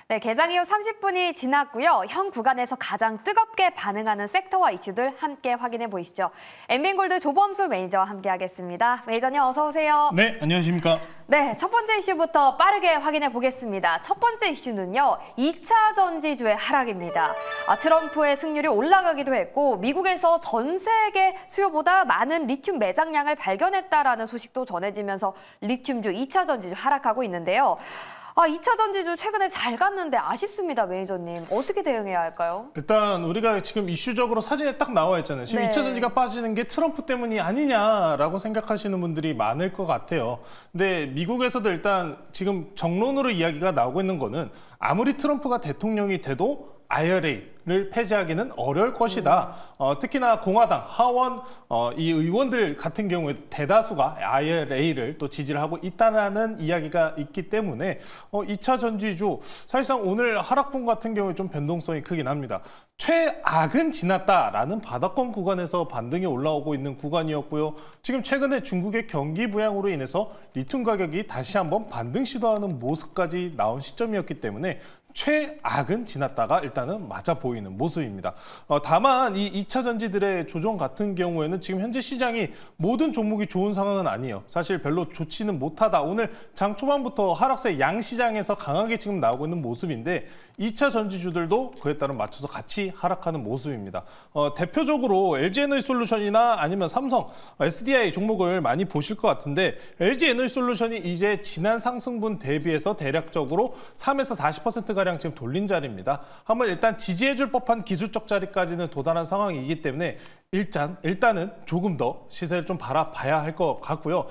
네, 개장 이후 30분이 지났고요. 현 구간에서 가장 뜨겁게 반응하는 섹터와 이슈들 함께 확인해 보시죠. 엠빈골드 조범수 매니저와 함께하겠습니다. 매니저님 어서 오세요. 네, 안녕하십니까. 네, 첫 번째 이슈부터 빠르게 확인해 보겠습니다. 첫 번째 이슈는요, 2차 전지주의 하락입니다. 트럼프의 승률이 올라가기도 했고 미국에서 전 세계 수요보다 많은 리튬 매장량을 발견했다라는 소식도 전해지면서 리튬주 2차 전지주 하락하고 있는데요. 2차 전지주 최근에 잘 갔는데 아쉽습니다, 매니저님. 어떻게 대응해야 할까요? 일단 우리가 지금 이슈적으로 사진에 딱 나와 있잖아요. 지금 네. 2차 전지가 빠지는 게 트럼프 때문이 아니냐라고 생각하시는 분들이 많을 것 같아요. 근데 미국에서도 일단 지금 정론으로 이야기가 나오고 있는 거는 아무리 트럼프가 대통령이 돼도 IRA를 폐지하기는 어려울 것이다. 특히나 공화당, 하원 이 의원들 같은 경우에 대다수가 IRA를 또 지지를 하고 있다는 이야기가 있기 때문에 2차 전지주 사실상 오늘 하락분 같은 경우에 좀 변동성이 크긴 합니다. 최악은 지났다라는 바닥권 구간에서 반등이 올라오고 있는 구간이었고요. 지금 최근에 중국의 경기 부양으로 인해서 리튬 가격이 다시 한번 반등 시도하는 모습까지 나온 시점이었기 때문에 최악은 지났다가 일단은 맞아 보이는 모습입니다. 다만 이 2차 전지들의 조정 같은 경우에는 지금 현재 시장이 모든 종목이 좋은 상황은 아니에요. 사실 별로 좋지는 못하다. 오늘 장 초반부터 하락세 양시장에서 강하게 지금 나오고 있는 모습인데 2차 전지주들도 그에 따른 맞춰서 같이 하락하는 모습입니다. 대표적으로 LG에너지솔루션이나 아니면 삼성, SDI 종목을 많이 보실 것 같은데 LG에너지솔루션이 이제 지난 상승분 대비해서 대략적으로 3에서 40%가량 지금 돌린 자리입니다. 한번 일단 지지해줄 법한 기술적 자리까지는 도달한 상황이기 때문에 일단은 조금 더 시세를 좀 바라봐야 할 것 같고요.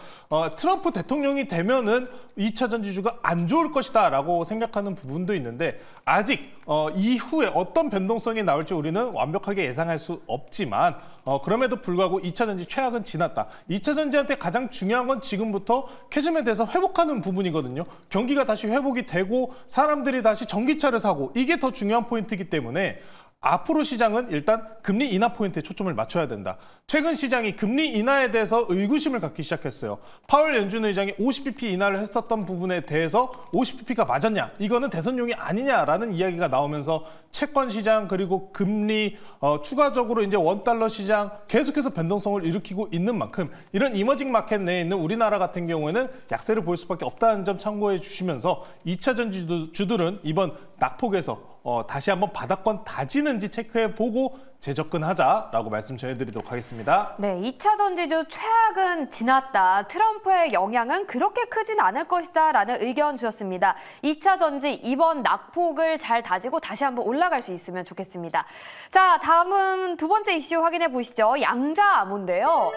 트럼프 대통령이 되면은 2차 전지주가 안 좋을 것이다 라고 생각하는 부분도 있는데 아직 이후에 어떤 변동성이 나올지 우리는 완벽하게 예상할 수 없지만 그럼에도 불구하고 2차 전지 최악은 지났다. 2차 전지한테 가장 중요한 건 지금부터 캐즘에 대해서 회복하는 부분이거든요. 경기가 다시 회복이 되고 사람들이 다시 전기차를 사고 이게 더 중요한 포인트이기 때문에 앞으로 시장은 일단 금리 인하 포인트에 초점을 맞춰야 된다. 최근 시장이 금리 인하에 대해서 의구심을 갖기 시작했어요. 파월 연준 의장이 50bp 인하를 했었던 부분에 대해서 50bp가 맞았냐? 이거는 대선용이 아니냐라는 이야기가 나오면서 채권 시장 그리고 금리 추가적으로 이제 원달러 시장 계속해서 변동성을 일으키고 있는 만큼 이런 이머징 마켓 내에 있는 우리나라 같은 경우에는 약세를 보일 수밖에 없다는 점 참고해 주시면서 2차 전지주들은 이번 낙폭에서 다시 한번 바닥권 다지는지 체크해보고 재접근하자라고 말씀 전해드리도록 하겠습니다. 네, 2차 전지주 최악은 지났다. 트럼프의 영향은 그렇게 크진 않을 것이다 라는 의견 주셨습니다. 2차 전지 이번 낙폭을 잘 다지고 다시 한번 올라갈 수 있으면 좋겠습니다. 자, 다음은 두 번째 이슈 확인해 보시죠. 양자암호인데요.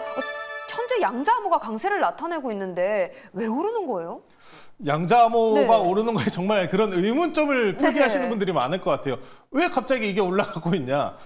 현재 양자암호가 강세를 나타내고 있는데 왜 오르는 거예요? 양자암호가 네. 오르는 거에 정말 그런 의문점을 풀기하시는 분들이 많을 것 같아요. 왜 갑자기 이게 올라가고 있냐?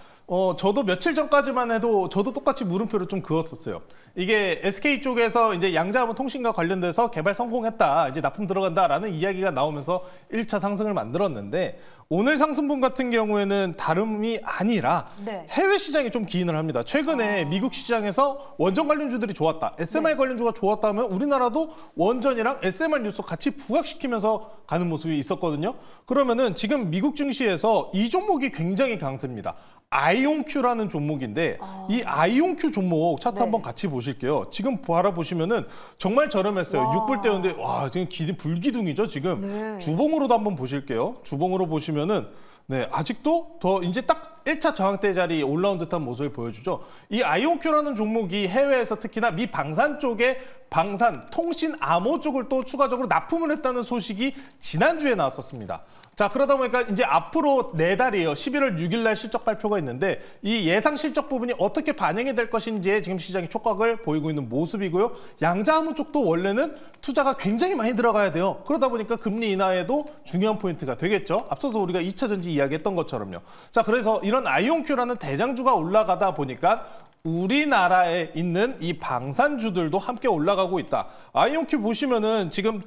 저도 며칠 전까지만 해도 저도 똑같이 물음표를 좀 그었었어요. 이게 SK 쪽에서 이제 양자암호 통신과 관련돼서 개발 성공했다, 이제 납품 들어간다라는 이야기가 나오면서 1차 상승을 만들었는데 오늘 상승분 같은 경우에는 다름이 아니라 네. 해외 시장이 좀 기인을 합니다. 최근에 미국 시장에서 원전 관련주들이 좋았다, SMR 관련주가 좋았다면 우리나라도 원전이랑 SMR 뉴스 같이 부각시키면서 가는 모습이 있었거든요. 그러면은 지금 미국 증시에서 이 종목이 굉장히 강세입니다. 아이온큐라는 종목인데 이 아이온큐 종목 차트 한번 같이 보실게요. 지금 바라보시면은 정말 저렴했어요. 6불대였는데 와, 지금 불기둥이죠, 지금. 네. 주봉으로도 한번 보실게요. 주봉으로 보시면은 네, 아직도 더 이제 딱 1차 저항대 자리에 올라온 듯한 모습을 보여주죠. 이 아이온큐라는 종목이 해외에서 특히나 미 방산 쪽에 방산, 통신, 암호 쪽을 또 추가적으로 납품을 했다는 소식이 지난주에 나왔었습니다. 자, 그러다 보니까 이제 앞으로 4달이에요. 11월 6일 날 실적 발표가 있는데 이 예상 실적 부분이 어떻게 반영이 될 것인지에 지금 시장이 촉각을 보이고 있는 모습이고요. 양자암호 쪽도 원래는 투자가 굉장히 많이 들어가야 돼요. 그러다 보니까 금리 인하에도 중요한 포인트가 되겠죠. 앞서서 우리가 2차 전지 이야기했던 것처럼요. 자, 그래서 이런 아이온큐라는 대장주가 올라가다 보니까 우리나라에 있는 이 방산주들도 함께 올라가고 있다. 아이온큐 보시면은 지금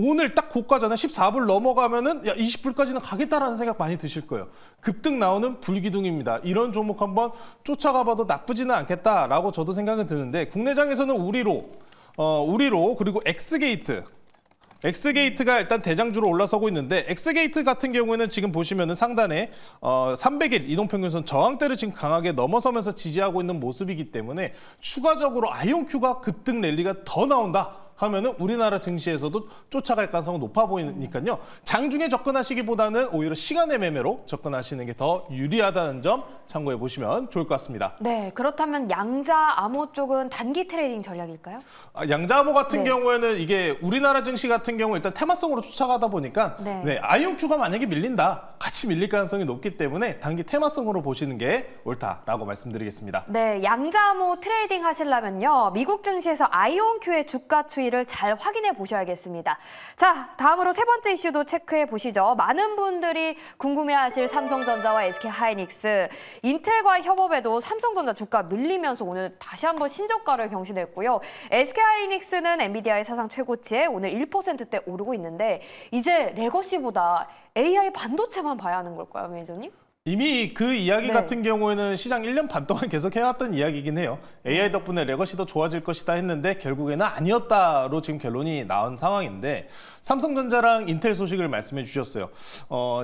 오늘 딱 고가잖아요. 14불 넘어가면은 야 20불까지는 가겠다라는 생각 많이 드실 거예요. 급등 나오는 불기둥입니다. 이런 종목 한번 쫓아가봐도 나쁘지는 않겠다라고 저도 생각은 드는데 국내장에서는 우리로 그리고 엑스게이트 엑스게이트가 일단 대장주로 올라서고 있는데 엑스게이트 같은 경우에는 지금 보시면은 상단에 300일 이동평균선 저항대를 지금 강하게 넘어서면서 지지하고 있는 모습이기 때문에 추가적으로 아이온큐가 급등 랠리가 더 나온다 하면은 우리나라 증시에서도 쫓아갈 가능성은 높아 보이니까요. 장중에 접근하시기보다는 오히려 시간의 매매로 접근하시는 게 더 유리하다는 점 참고해 보시면 좋을 것 같습니다. 네, 그렇다면 양자 암호 쪽은 단기 트레이딩 전략일까요? 양자암호 같은 네. 경우에는 이게 우리나라 증시 같은 경우 일단 테마성으로 쫓아가다 보니까 네. 아이온큐가 만약에 밀린다, 같이 밀릴 가능성이 높기 때문에 단기 테마성으로 보시는 게 옳다라고 말씀드리겠습니다. 네, 양자 암호 트레이딩 하시려면요. 미국 증시에서 아이온큐의 주가 추이를 잘 확인해 보셔야겠습니다. 자, 다음으로 세 번째 이슈도 체크해 보시죠. 많은 분들이 궁금해하실 삼성전자와 SK하이닉스, 인텔과의 협업에도 삼성전자 주가 밀리면서 오늘 다시 한번 신저가를 경신했고요. SK하이닉스는 엔비디아의 사상 최고치에 오늘 1%대 오르고 있는데 이제 레거시보다 AI 반도체만 봐야 하는 걸까요, 매니저님? 이미 그 이야기 네. 같은 경우에는 시장 1년 반 동안 계속 해왔던 이야기이긴 해요. AI 덕분에 레거시도 좋아질 것이다 했는데 결국에는 아니었다로 지금 결론이 나온 상황인데 삼성전자랑 인텔 소식을 말씀해 주셨어요.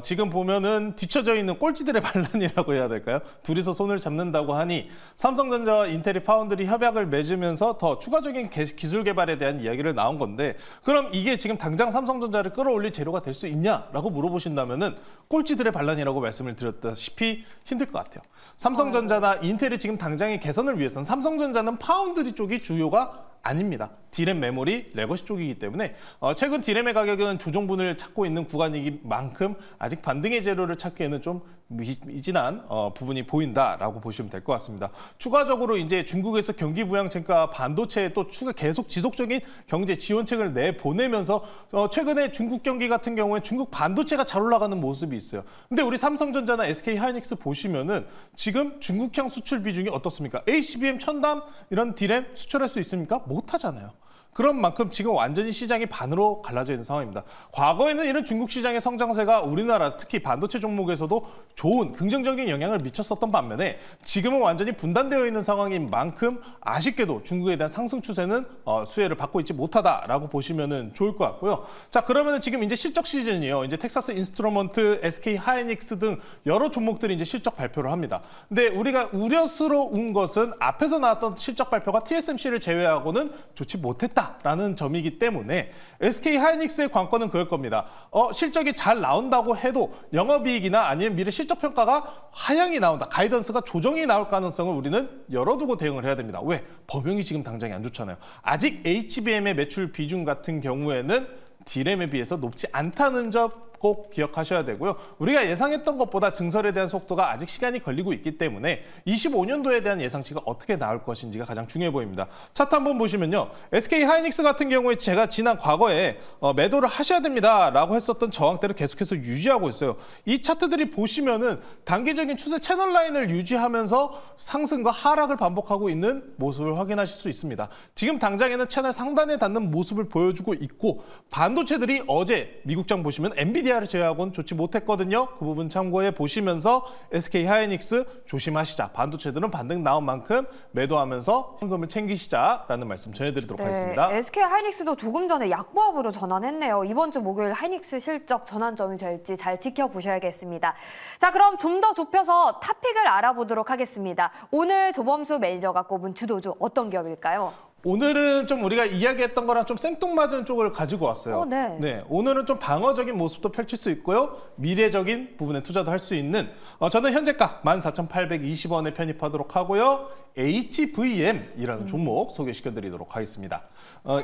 지금 보면은 뒤처져 있는 꼴찌들의 반란이라고 해야 될까요? 둘이서 손을 잡는다고 하니 삼성전자와 인텔이 파운드리 협약을 맺으면서 더 추가적인 기술 개발에 대한 이야기를 나온 건데 그럼 이게 지금 당장 삼성전자를 끌어올릴 재료가 될 수 있냐라고 물어보신다면은 꼴찌들의 반란이라고 말씀을 드렸다시피 힘들 것 같아요. 삼성전자나 인텔이 지금 당장의 개선을 위해서는 삼성전자는 파운드리 쪽이 주요가 아닙니다. 디램 메모리, 레거시 쪽이기 때문에 최근 디램의 가격은 조정분을 찾고 있는 구간이기 만큼 아직 반등의 재료를 찾기에는 좀 미진한 부분이 보인다라고 보시면 될 것 같습니다. 추가적으로 이제 중국에서 경기 부양책과 반도체에 또 계속 지속적인 경제 지원책을 내보내면서 최근에 중국 경기 같은 경우에 중국 반도체가 잘 올라가는 모습이 있어요. 근데 우리 삼성전자나 SK하이닉스 보시면은 지금 중국향 수출 비중이 어떻습니까? HBM, 첨단 이런 디램 수출할 수 있습니까? 못 하잖아요. 그런 만큼 지금 완전히 시장이 반으로 갈라져 있는 상황입니다. 과거에는 이런 중국 시장의 성장세가 우리나라 특히 반도체 종목에서도 좋은 긍정적인 영향을 미쳤었던 반면에 지금은 완전히 분단되어 있는 상황인 만큼 아쉽게도 중국에 대한 상승 추세는 수혜를 받고 있지 못하다라고 보시면 좋을 것 같고요. 자, 그러면 지금 이제 실적 시즌이에요. 이제 텍사스 인스트루먼트, SK 하이닉스 등 여러 종목들이 이제 실적 발표를 합니다. 근데 우리가 우려스러운 것은 앞에서 나왔던 실적 발표가 TSMC를 제외하고는 좋지 못했다. 라는 점이기 때문에 SK하이닉스의 관건은 그럴 겁니다. 실적이 잘 나온다고 해도 영업이익이나 아니면 미래 실적 평가가 하향이 나온다. 가이던스가 조정이 나올 가능성을 우리는 열어두고 대응을 해야 됩니다. 왜? 범용이 지금 당장이 안 좋잖아요. 아직 HBM의 매출 비중 같은 경우에는 디램에 비해서 높지 않다는 점 꼭 기억하셔야 되고요. 우리가 예상했던 것보다 증설에 대한 속도가 아직 시간이 걸리고 있기 때문에 25년도에 대한 예상치가 어떻게 나올 것인지가 가장 중요해 보입니다. 차트 한번 보시면요. SK하이닉스 같은 경우에 제가 지난 과거에 매도를 하셔야 됩니다라고 했었던 저항대를 계속해서 유지하고 있어요. 이 차트들이 보시면은 단기적인 추세 채널 라인을 유지하면서 상승과 하락을 반복하고 있는 모습을 확인하실 수 있습니다. 지금 당장에는 채널 상단에 닿는 모습을 보여주고 있고 반도체들이 어제 미국장 보시면 엔비디아를 제외하고는 좋지 못했거든요. 그 부분 참고해 보시면서 SK하이닉스 조심하시자. 반도체들은 반등 나온 만큼 매도하면서 현금을 챙기시자라는 말씀 전해드리도록 하겠습니다. SK하이닉스도 조금 전에 약보합으로 전환했네요. 이번 주 목요일 하이닉스 실적 전환점이 될지 잘 지켜보셔야겠습니다. 자, 그럼 좀 더 좁혀서 탑픽을 알아보도록 하겠습니다. 오늘 조범수 매니저가 꼽은 주도주 어떤 기업일까요? 오늘은 좀 우리가 이야기했던 거랑 좀 생뚱맞은 쪽을 가지고 왔어요. 네. 오늘은 좀 방어적인 모습도 펼칠 수 있고요. 미래적인 부분에 투자도 할 수 있는 저는 현재가 14,820원에 편입하도록 하고요. HVM이라는 종목 소개시켜드리도록 하겠습니다.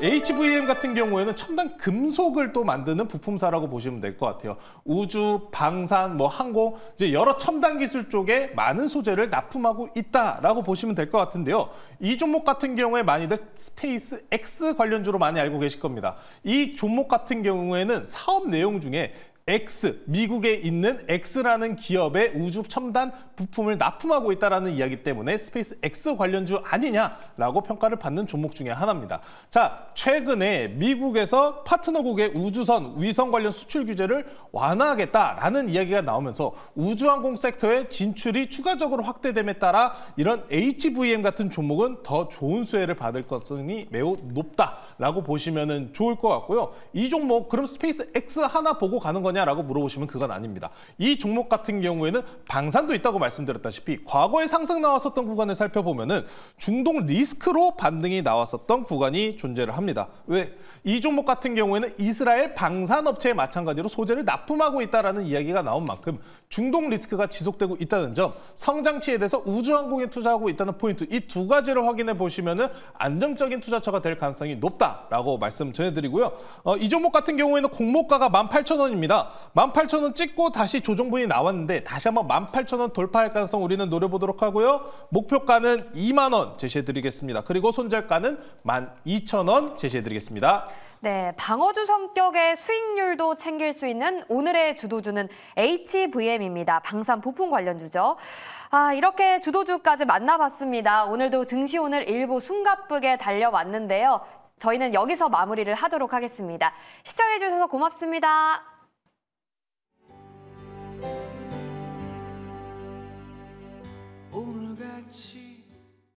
HVM 같은 경우에는 첨단 금속을 또 만드는 부품사라고 보시면 될 것 같아요. 우주, 방산, 항공 이제 여러 첨단 기술 쪽에 많은 소재를 납품하고 있다라고 보시면 될 것 같은데요. 이 종목 같은 경우에 많이들 스페이스 X 관련주로 많이 알고 계실 겁니다. 이 종목 같은 경우에는 사업 내용 중에 X, 미국에 있는 X라는 기업의 우주 첨단 부품을 납품하고 있다는 이야기 때문에 스페이스 X 관련주 아니냐라고 평가를 받는 종목 중에 하나입니다. 자, 최근에 미국에서 파트너국의 우주선, 위성 관련 수출 규제를 완화하겠다라는 이야기가 나오면서 우주항공 섹터의 진출이 추가적으로 확대됨에 따라 이런 HVM 같은 종목은 더 좋은 수혜를 받을 가능성이 매우 높다라고 보시면 좋을 것 같고요. 이 종목 그럼 스페이스 X 하나 보고 가는 거냐라고 물어보시면 그건 아닙니다. 이 종목 같은 경우에는 방산도 있다고 말씀드렸다시피 과거에 상승 나왔었던 구간을 살펴보면은 중동 리스크로 반등이 나왔었던 구간이 존재를 합니다. 왜? 이 종목 같은 경우에는 이스라엘 방산업체에 마찬가지로 소재를 납품하고 있다는 이야기가 나온 만큼 중동 리스크가 지속되고 있다는 점, 성장치에 대해서 우주항공에 투자하고 있다는 포인트, 이 두 가지를 확인해 보시면은 안정적인 투자처가 될 가능성이 높다라고 말씀 전해드리고요. 이 종목 같은 경우에는 공모가가 18,000원입니다. 18,000원 찍고 다시 조정분이 나왔는데 다시 한번 18,000원 돌파할 가능성 우리는 노려보도록 하고요. 목표가는 2만 원 제시해드리겠습니다. 그리고 손절가는 12,000원 제시해드리겠습니다. 네, 방어주 성격의 수익률도 챙길 수 있는 오늘의 주도주는 HVM입니다. 방산 부품 관련주죠. 이렇게 주도주까지 만나봤습니다. 오늘도 증시 오늘 일부 숨가쁘게 달려왔는데요. 저희는 여기서 마무리를 하도록 하겠습니다. 시청해주셔서 고맙습니다. 오늘같이